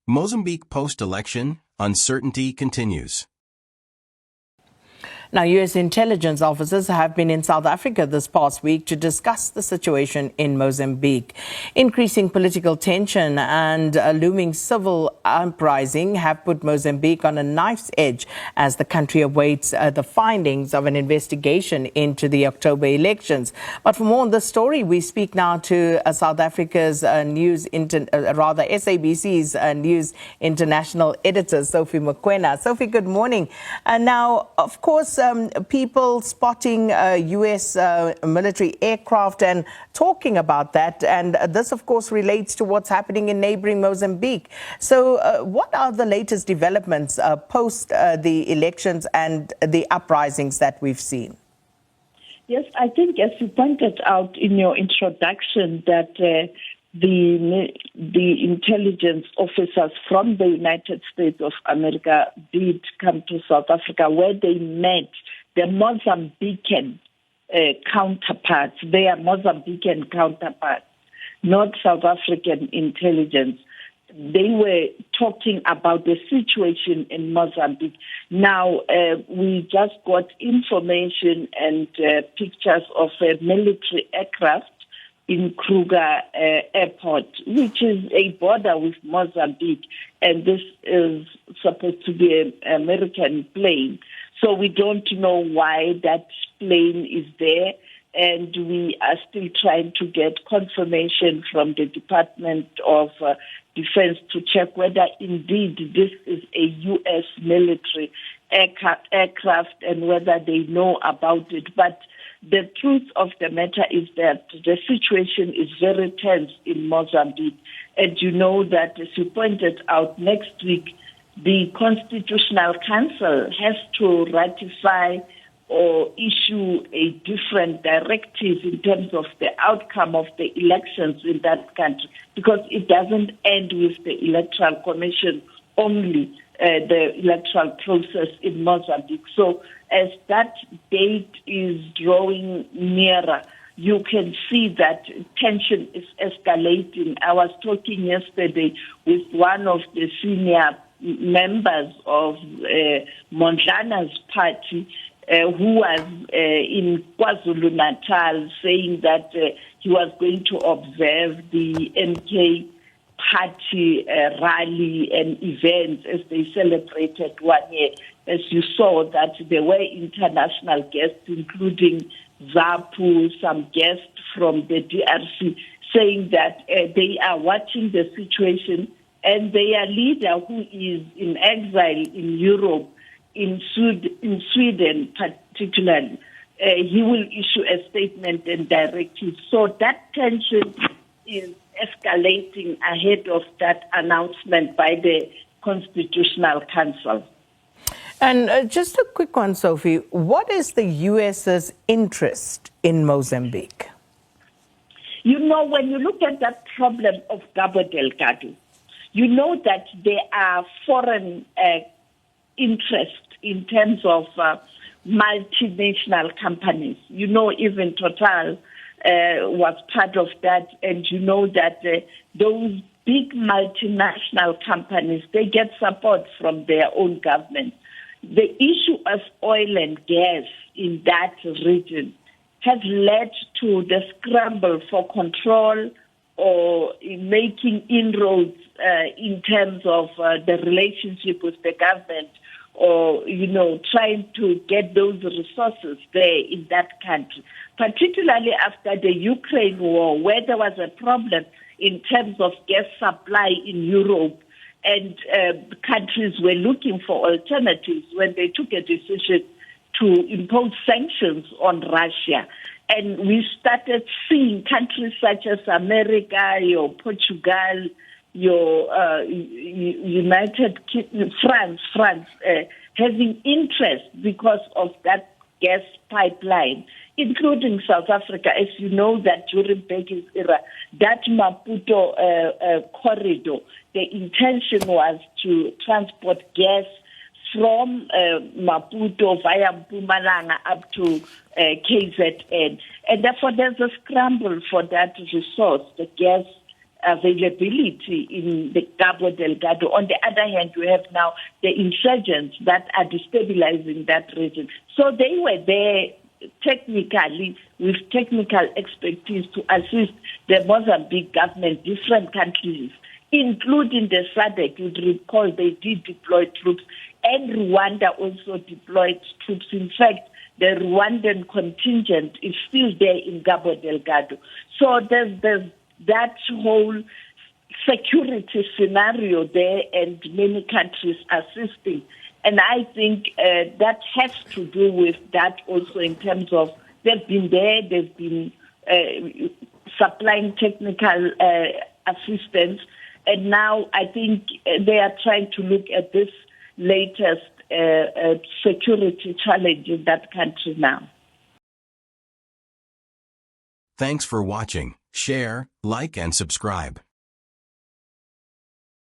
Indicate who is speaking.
Speaker 1: Mozambique post-election, uncertainty continues.
Speaker 2: Now, U.S. intelligence officers have been in South Africa this past week to discuss the situation in Mozambique. Increasing political tension and a looming civil uprising have put Mozambique on a knife's edge as the country awaits the findings of an investigation into the October elections. But for more on this story, we speak now to South Africa's SABC's News International editor, Sophie Mokoena. Sophie, good morning. Now, of course, people spotting U.S. military aircraft and talking about that. And this, of course, relates to what's happening in neighboring Mozambique. So what are the latest developments post the elections and the uprisings that we've seen?
Speaker 3: Yes, I think as you pointed out in your introduction that the intelligence officers from the United States of America did come to South Africa, where they met the Mozambican counterparts, their Mozambican counterparts, not South African intelligence. They were talking about the situation in Mozambique. Now, we just got information and pictures of a military aircraft in Kruger Airport, which is a border with Mozambique, and this is supposed to be an American plane. So we don't know why that plane is there, and we are still trying to get confirmation from the Department of Defense to check whether indeed this is a U.S. military aircraft and whether they know about it. But the truth of the matter is that the situation is very tense in Mozambique. And you know that, as you pointed out, next week the Constitutional Council has to ratify or issue a different directive in terms of the outcome of the elections in that country, because it doesn't end with the Electoral Commission only, the electoral process in Mozambique. So as that date is drawing nearer, you can see that tension is escalating. I was talking yesterday with one of the senior members of Mondlana's party, who was in KwaZulu-Natal, saying that he was going to observe the MK party rally and events as they celebrated 1 year. As you saw, that there were international guests, including ZAPU, some guests from the DRC, saying that they are watching the situation, and their leader, who is in exile in Europe, in Sweden particularly, he will issue a statement and directive. So that tension is escalating ahead of that announcement by the Constitutional Council.
Speaker 2: And just a quick one, Sophie, what is the U.S.'s interest in Mozambique?
Speaker 3: You know, when you look at that problem of Cabo Delgado, you know that there are foreign interests in terms of multinational companies. You know, even Total was part of that, and you know that those big multinational companies, they get support from their own government. The issue of oil and gas in that region has led to the scramble for control or in making inroads in terms of the relationship with the government, or, you know, trying to get those resources there in that country, particularly after the Ukraine war, where there was a problem in terms of gas supply in Europe, and countries were looking for alternatives when they took a decision to impose sanctions on Russia. And we started seeing countries such as America, your Portugal, your United Kingdom, France, having interest because of that gas pipeline, including South Africa. As you know, that during Begin's era, that Maputo corridor, the intention was to transport gas from Maputo via Mpumalanga up to KZN. And therefore there's a scramble for that resource, the gas availability in the Cabo Delgado. On the other hand, you have now the insurgents that are destabilizing that region. So they were there technically with technical expertise to assist the Mozambique government, different countries, including the SADC. You'd recall they did deploy troops, and Rwanda also deployed troops. In fact, the Rwandan contingent is still there in Cabo Delgado. So there's that whole security scenario there, and many countries assisting. And I think that has to do with that also in terms of they've been there, they've been supplying technical assistance, and now I think they are trying to look at this latest security challenge in that country now.
Speaker 1: Thanks for watching. Share, like, and subscribe.